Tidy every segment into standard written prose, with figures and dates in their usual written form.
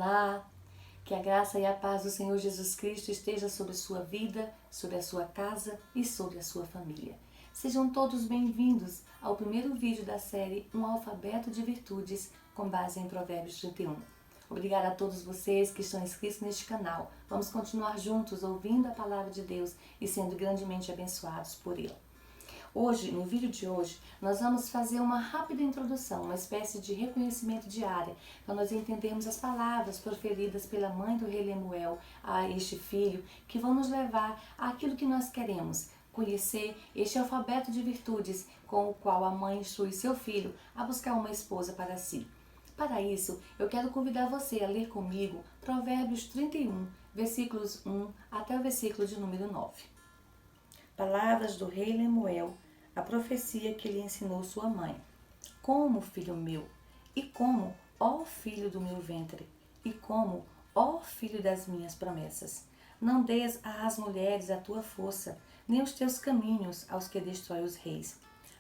Olá, que a graça e a paz do Senhor Jesus Cristo esteja sobre a sua vida, sobre a sua casa e sobre a sua família. Sejam todos bem-vindos ao primeiro vídeo da série Um Alfabeto de Virtudes com base em Provérbios 31. Obrigada a todos vocês que estão inscritos neste canal. Vamos continuar juntos ouvindo a palavra de Deus e sendo grandemente abençoados por Ele. Hoje, no vídeo de hoje, nós vamos fazer uma rápida introdução, uma espécie de reconhecimento diário, para nós entendermos as palavras proferidas pela mãe do rei Lemuel a este filho, que vão nos levar àquilo que nós queremos, conhecer este alfabeto de virtudes com o qual a mãe instrui seu filho a buscar uma esposa para si. Para isso, eu quero convidar você a ler comigo Provérbios 31, versículos 1 até o versículo de número 9. Palavras do rei Lemuel, a profecia que lhe ensinou sua mãe. Como, filho meu, e como, ó filho do meu ventre, e como, ó filho das minhas promessas. Não des às mulheres a tua força, nem os teus caminhos aos que destrói os reis.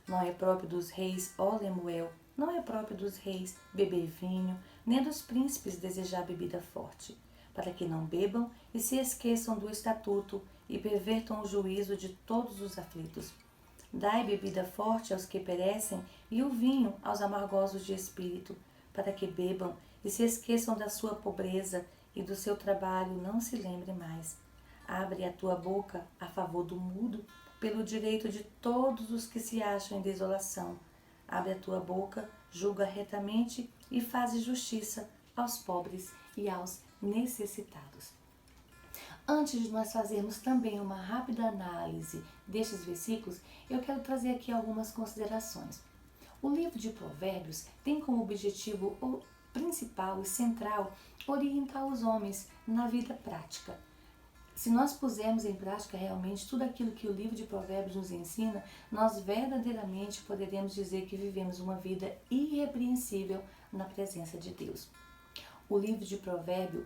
Não é próprio dos reis, ó Lemuel, não é próprio dos reis beber vinho, nem dos príncipes desejar bebida forte, para que não bebam e se esqueçam do estatuto e pervertam o juízo de todos os aflitos. Dai bebida forte aos que perecem e o vinho aos amargosos de espírito, para que bebam e se esqueçam da sua pobreza e do seu trabalho não se lembre mais. Abre a tua boca a favor do mudo, pelo direito de todos os que se acham em desolação. Abre a tua boca, julga retamente e faze justiça aos pobres e aos necessitados. Antes de nós fazermos também uma rápida análise destes versículos, eu quero trazer aqui algumas considerações. O livro de Provérbios tem como objetivo principal e central orientar os homens na vida prática. Se nós pusermos em prática realmente tudo aquilo que o livro de Provérbios nos ensina, nós verdadeiramente poderemos dizer que vivemos uma vida irrepreensível na presença de Deus. O livro de Provérbios,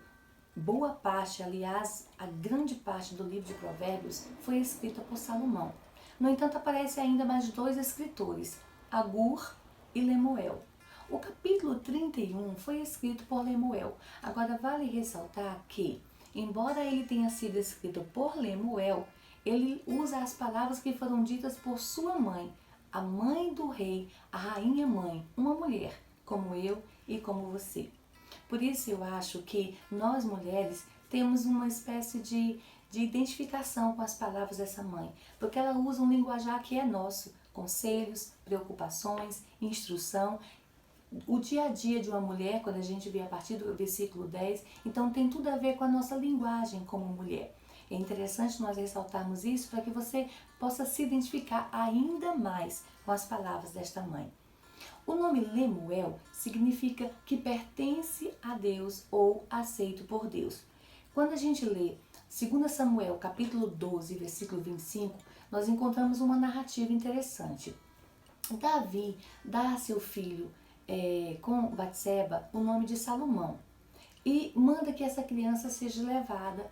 boa parte, aliás, a grande parte do livro de Provérbios foi escrita por Salomão. No entanto, aparecem ainda mais dois escritores, Agur e Lemuel. O capítulo 31 foi escrito por Lemuel. Agora, vale ressaltar que, embora ele tenha sido escrito por Lemuel, ele usa as palavras que foram ditas por sua mãe, a mãe do rei, a rainha mãe, uma mulher, como eu e como você. Por isso eu acho que nós mulheres temos uma espécie de identificação com as palavras dessa mãe, porque ela usa um linguajar que é nosso, conselhos, preocupações, instrução, o dia a dia de uma mulher, quando a gente vê a partir do versículo 10, então tem tudo a ver com a nossa linguagem como mulher. É interessante nós ressaltarmos isso para que você possa se identificar ainda mais com as palavras desta mãe. O nome Lemuel significa que pertence a Deus ou aceito por Deus. Quando a gente lê 2 Samuel, capítulo 12, versículo 25, nós encontramos uma narrativa interessante. Davi dá a seu filho com Batseba o nome de Salomão e manda que essa criança seja levada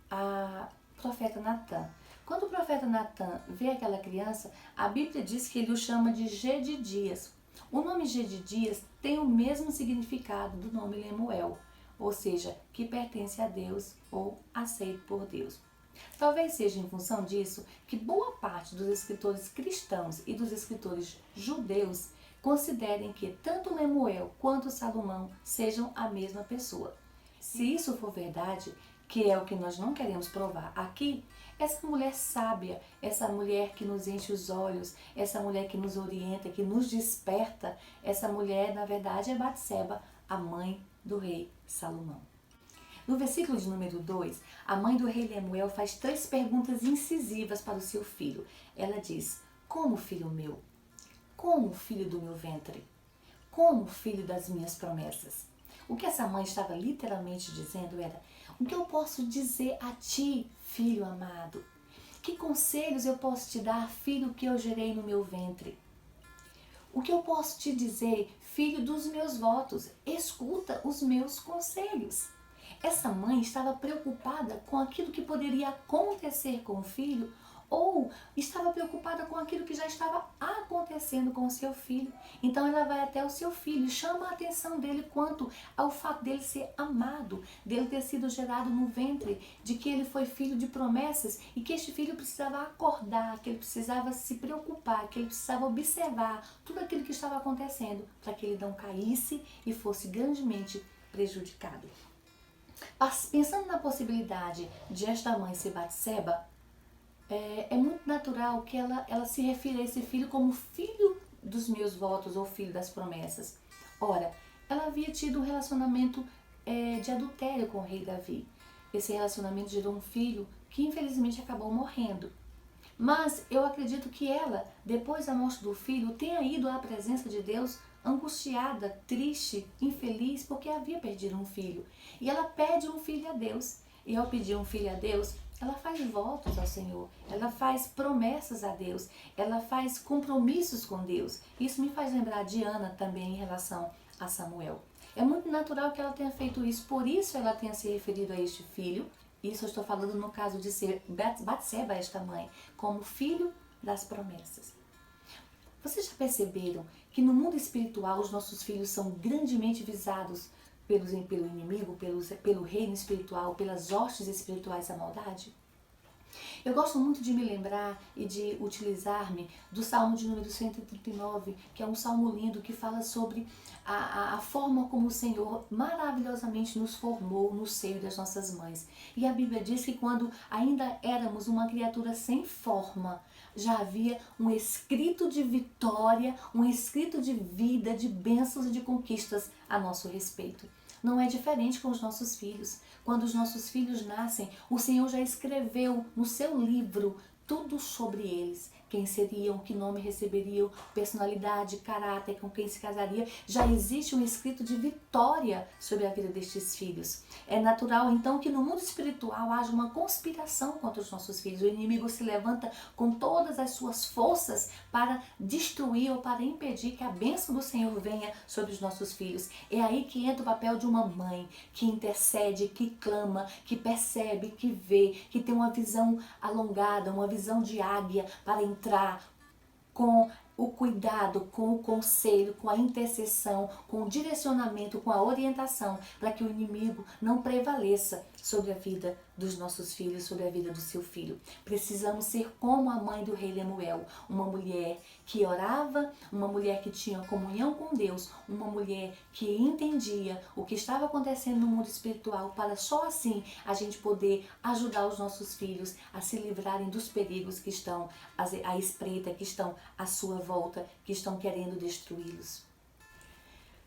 a profeta Natã. Quando o profeta Natã vê aquela criança, a Bíblia diz que ele o chama de Gedidias. O nome Gedidias tem o mesmo significado do nome Lemuel, ou seja, que pertence a Deus ou aceito por Deus. Talvez seja em função disso que boa parte dos escritores cristãos e dos escritores judeus considerem que tanto Lemuel quanto Salomão sejam a mesma pessoa. Se isso for verdade, que é o que nós não queremos provar aqui, essa mulher sábia, essa mulher que nos enche os olhos, essa mulher que nos orienta, que nos desperta, essa mulher, na verdade, é Batseba, a mãe do rei Salomão. No versículo de número 2, a mãe do rei Lemuel faz 3 perguntas incisivas para o seu filho. Ela diz: como, filho meu? Como, filho do meu ventre? Como, filho das minhas promessas? O que essa mãe estava literalmente dizendo era: o que eu posso dizer a ti, filho amado? Que conselhos eu posso te dar, filho que eu gerei no meu ventre? O que eu posso te dizer, filho dos meus votos? Escuta os meus conselhos. Essa mãe estava preocupada com aquilo que poderia acontecer com o filho ou estava preocupada com aquilo que já estava acontecendo com o seu filho. Então ela vai até o seu filho e chama a atenção dele quanto ao fato dele ser amado, dele ter sido gerado no ventre, de que ele foi filho de promessas e que este filho precisava acordar, que ele precisava se preocupar, que ele precisava observar tudo aquilo que estava acontecendo para que ele não caísse e fosse grandemente prejudicado. Pensando na possibilidade de esta mãe ser Batseba, é muito natural que ela se refira a esse filho como filho dos meus votos ou filho das promessas. Ora, ela havia tido um relacionamento de adultério com o rei Davi. Esse relacionamento gerou um filho que infelizmente acabou morrendo. Mas eu acredito que ela, depois da morte do filho, tenha ido à presença de Deus angustiada, triste, infeliz, porque havia perdido um filho. E ela pede um filho a Deus. E ao pedir um filho a Deus, ela faz votos ao Senhor, ela faz promessas a Deus, ela faz compromissos com Deus. Isso me faz lembrar de Ana também em relação a Samuel. É muito natural que ela tenha feito isso, por isso ela tenha se referido a este filho. Isso eu estou falando no caso de ser Batseba, esta mãe, como filho das promessas. Vocês já perceberam que no mundo espiritual os nossos filhos são grandemente visados pelo inimigo, pelo reino espiritual, pelas hostes espirituais da maldade? Eu gosto muito de me lembrar e de utilizar-me do Salmo de número 139, que é um salmo lindo que fala sobre a forma como o Senhor maravilhosamente nos formou no seio das nossas mães. E a Bíblia diz que quando ainda éramos uma criatura sem forma, já havia um escrito de vitória, um escrito de vida, de bênçãos e de conquistas a nosso respeito. Não é diferente com os nossos filhos. Quando os nossos filhos nascem, o Senhor já escreveu no seu livro tudo sobre eles. Quem seriam, que nome receberiam, personalidade, caráter, com quem se casaria. Já existe um escrito de vitória sobre a vida destes filhos. É natural, então, que no mundo espiritual haja uma conspiração contra os nossos filhos. O inimigo se levanta com todas as suas forças para destruir ou para impedir que a bênção do Senhor venha sobre os nossos filhos. É aí que entra o papel de uma mãe que intercede, que clama, que percebe, que vê, que tem uma visão alongada, uma visão de águia para entrar com o cuidado, com o conselho, com a intercessão, com o direcionamento, com a orientação, para que o inimigo não prevaleça sobre a vida dos nossos filhos, sobre a vida do seu filho. Precisamos ser como a mãe do rei Lemuel, uma mulher que orava, uma mulher que tinha comunhão com Deus, uma mulher que entendia o que estava acontecendo no mundo espiritual, para só assim a gente poder ajudar os nossos filhos a se livrarem dos perigos que estão à espreita, que estão à sua volta, que estão querendo destruí-los.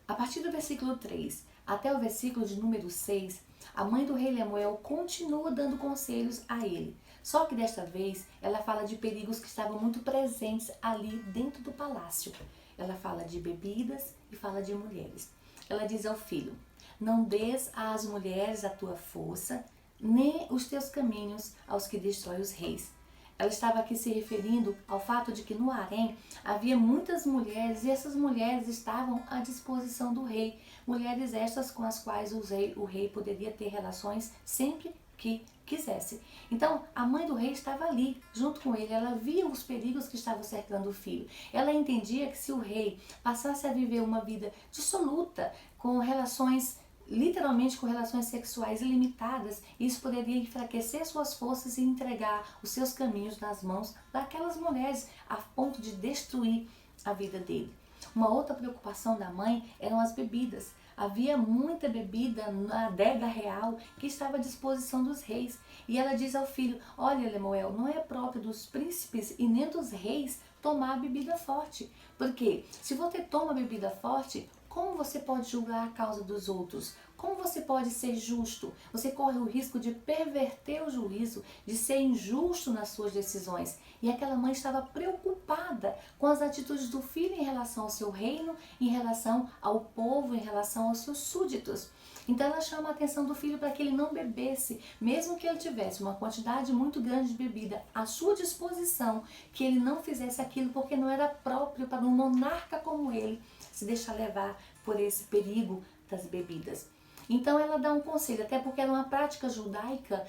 A partir do versículo 3 até o versículo de número 6, a mãe do rei Lemuel continua dando conselhos a ele. Só que desta vez ela fala de perigos que estavam muito presentes ali dentro do palácio. Ela fala de bebidas e fala de mulheres. Ela diz ao filho: não des às mulheres a tua força, nem os teus caminhos aos que destrói os reis. Ela estava aqui se referindo ao fato de que no harém havia muitas mulheres e essas mulheres estavam à disposição do rei. Mulheres estas com as quais o rei poderia ter relações sempre que quisesse. Então, a mãe do rei estava ali, junto com ele. Ela via os perigos que estavam cercando o filho. Ela entendia que se o rei passasse a viver uma vida dissoluta, com relações literalmente com relações sexuais ilimitadas, isso poderia enfraquecer suas forças e entregar os seus caminhos nas mãos daquelas mulheres, a ponto de destruir a vida dele. Uma outra preocupação da mãe eram as bebidas. Havia muita bebida na adega real que estava à disposição dos reis. E ela diz ao filho: olha, Lemuel, não é próprio dos príncipes e nem dos reis tomar bebida forte. Porque se você toma bebida forte, como você pode julgar a causa dos outros? Como você pode ser justo? Você corre o risco de perverter o juízo, de ser injusto nas suas decisões. E aquela mãe estava preocupada com as atitudes do filho em relação ao seu reino, em relação ao povo, em relação aos seus súditos. Então ela chama a atenção do filho para que ele não bebesse, mesmo que ele tivesse uma quantidade muito grande de bebida à sua disposição, que ele não fizesse aquilo porque não era próprio para um monarca como ele se deixar levar por esse perigo das bebidas. Então ela dá um conselho, até porque era uma prática judaica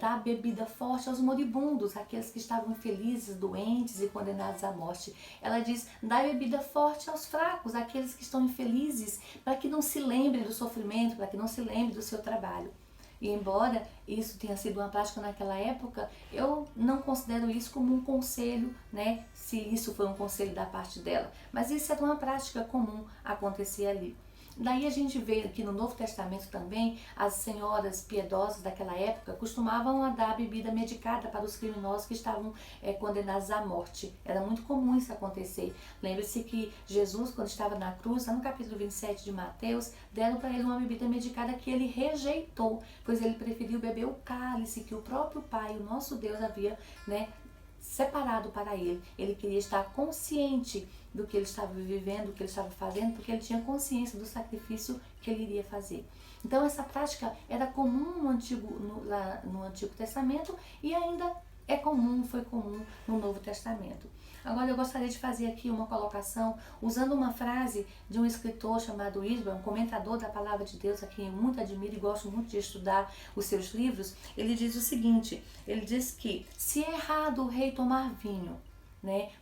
dar bebida forte aos moribundos, aqueles que estavam infelizes, doentes e condenados à morte. Ela diz, dá bebida forte aos fracos, aqueles que estão infelizes, para que não se lembrem do sofrimento, para que não se lembrem do seu trabalho. E embora isso tenha sido uma prática naquela época, eu não considero isso como um conselho, né? Se isso foi um conselho da parte dela. Mas isso era uma prática comum acontecer ali. Daí a gente vê aqui no Novo Testamento também, as senhoras piedosas daquela época costumavam a dar bebida medicada para os criminosos que estavam condenados à morte. Era muito comum isso acontecer. Lembre-se que Jesus, quando estava na cruz, lá no capítulo 27 de Mateus, deram para ele uma bebida medicada que ele rejeitou, pois ele preferiu beber o cálice que o próprio Pai, o nosso Deus, havia, separado para ele. Ele queria estar consciente do que ele estava vivendo, do que ele estava fazendo, porque ele tinha consciência do sacrifício que ele iria fazer. Então essa prática era comum no Antigo Testamento e ainda foi comum no Novo Testamento. Agora eu gostaria de fazer aqui uma colocação usando uma frase de um escritor chamado Isbra, um comentador da Palavra de Deus, a quem eu muito admiro e gosto muito de estudar os seus livros. Ele diz o seguinte, ele diz que se é errado o rei tomar vinho,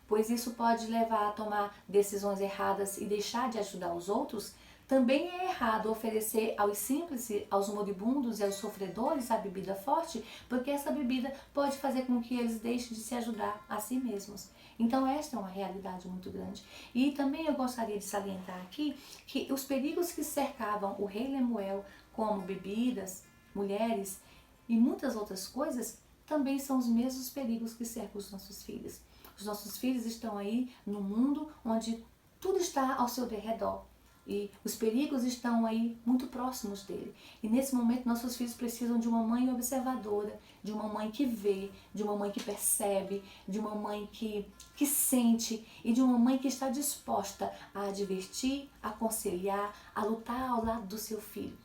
pois isso pode levar a tomar decisões erradas e deixar de ajudar os outros, também é errado oferecer aos simples, aos moribundos e aos sofredores a bebida forte, porque essa bebida pode fazer com que eles deixem de se ajudar a si mesmos. Então esta é uma realidade muito grande. E também eu gostaria de salientar aqui que os perigos que cercavam o rei Lemuel, como bebidas, mulheres e muitas outras coisas, também são os mesmos perigos que cercam os nossos filhos. Os nossos filhos estão aí no mundo onde tudo está ao seu derredor. E os perigos estão aí muito próximos dele. E nesse momento nossos filhos precisam de uma mãe observadora, de uma mãe que vê, de uma mãe que percebe, de uma mãe que sente e de uma mãe que está disposta a advertir, a aconselhar, a lutar ao lado do seu filho.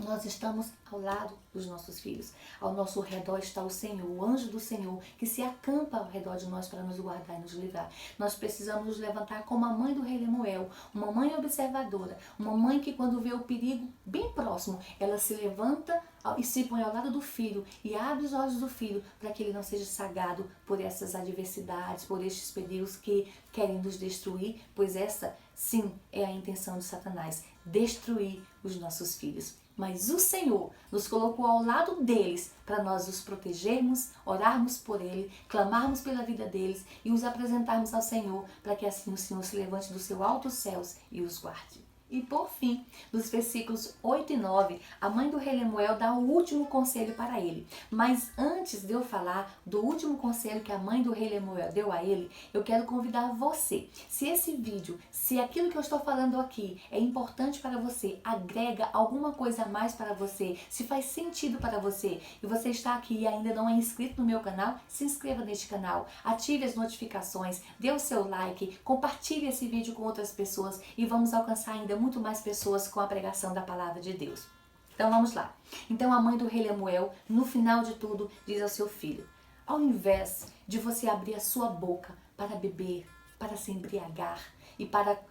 Nós estamos ao lado dos nossos filhos. Ao nosso redor está o Senhor, o anjo do Senhor, que se acampa ao redor de nós para nos guardar e nos livrar. Nós precisamos nos levantar como a mãe do rei Lemuel, uma mãe observadora, uma mãe que quando vê o perigo bem próximo, ela se levanta e se põe ao lado do filho e abre os olhos do filho para que ele não seja cegado por essas adversidades, por estes perigos que querem nos destruir, pois essa, sim, é a intenção de Satanás, destruir os nossos filhos. Mas o Senhor nos colocou ao lado deles para nós os protegermos, orarmos por ele, clamarmos pela vida deles e os apresentarmos ao Senhor para que assim o Senhor se levante dos seus altos céus e os guarde. E por fim, nos versículos 8 e 9, a mãe do rei Lemuel dá o último conselho para ele. Mas antes de eu falar do último conselho que a mãe do rei Lemuel deu a ele, eu quero convidar você. Se esse vídeo, se aquilo que eu estou falando aqui é importante para você, agrega alguma coisa a mais para você, se faz sentido para você e você está aqui e ainda não é inscrito no meu canal, se inscreva neste canal, ative as notificações, dê o seu like, compartilhe esse vídeo com outras pessoas e vamos alcançar ainda muito mais pessoas com a pregação da palavra de Deus. Então vamos lá. Então a mãe do rei Lemuel, no final de tudo, diz ao seu filho: ao invés de você abrir a sua boca para beber, para se embriagar e para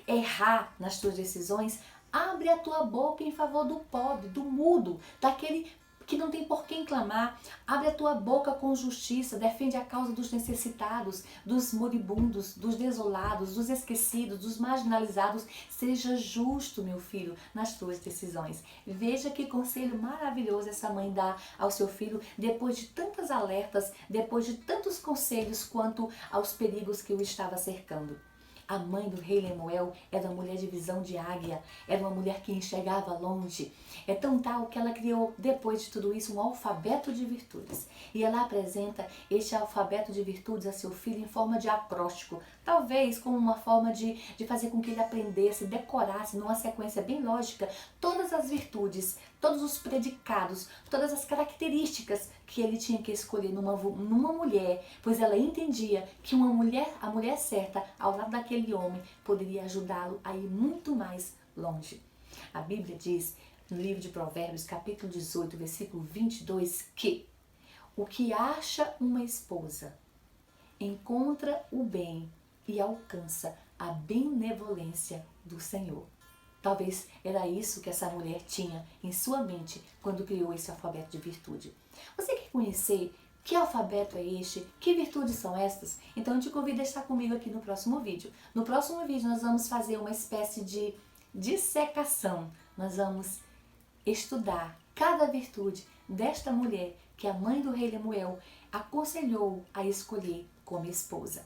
errar nas suas decisões, abre a tua boca em favor do pobre, do mudo, daquele que não tem por quem clamar. Abre a tua boca com justiça, defende a causa dos necessitados, dos moribundos, dos desolados, dos esquecidos, dos marginalizados. Seja justo, meu filho, nas tuas decisões. Veja que conselho maravilhoso essa mãe dá ao seu filho depois de tantas alertas, depois de tantos conselhos quanto aos perigos que o estava cercando. A mãe do rei Lemuel era uma mulher de visão de águia, era uma mulher que enxergava longe. É tão tal que ela criou, depois de tudo isso, um alfabeto de virtudes. E ela apresenta este alfabeto de virtudes a seu filho em forma de acróstico, talvez como uma forma de fazer com que ele aprendesse, decorasse, numa sequência bem lógica, todas as virtudes, todos os predicados, todas as características que ele tinha que escolher numa mulher, pois ela entendia que a mulher certa, ao lado daquele homem, poderia ajudá-lo a ir muito mais longe. A Bíblia diz, no livro de Provérbios, capítulo 18, versículo 22, que o que acha uma esposa encontra o bem e alcança a benevolência do Senhor. Talvez era isso que essa mulher tinha em sua mente quando criou esse alfabeto de virtude. Você quer conhecer que alfabeto é este? Que virtudes são estas? Então eu te convido a estar comigo aqui no próximo vídeo. No próximo vídeo nós vamos fazer uma espécie de dissecação. Nós vamos estudar cada virtude desta mulher que a mãe do rei Lemuel aconselhou a escolher como esposa.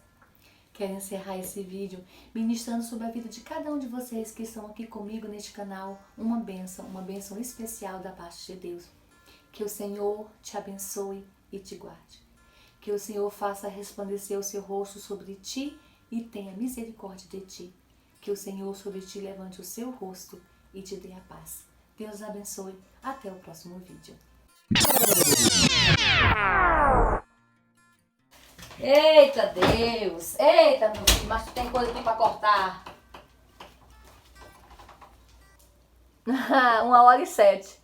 Quero encerrar esse vídeo ministrando sobre a vida de cada um de vocês que estão aqui comigo neste canal. Uma bênção especial da parte de Deus. Que o Senhor te abençoe e te guarde. Que o Senhor faça resplandecer o seu rosto sobre ti e tenha misericórdia de ti. Que o Senhor sobre ti levante o seu rosto e te dê a paz. Deus abençoe. Até o próximo vídeo. Eita Deus! Eita meu filho, mas tu tem coisa aqui pra cortar. 1h07.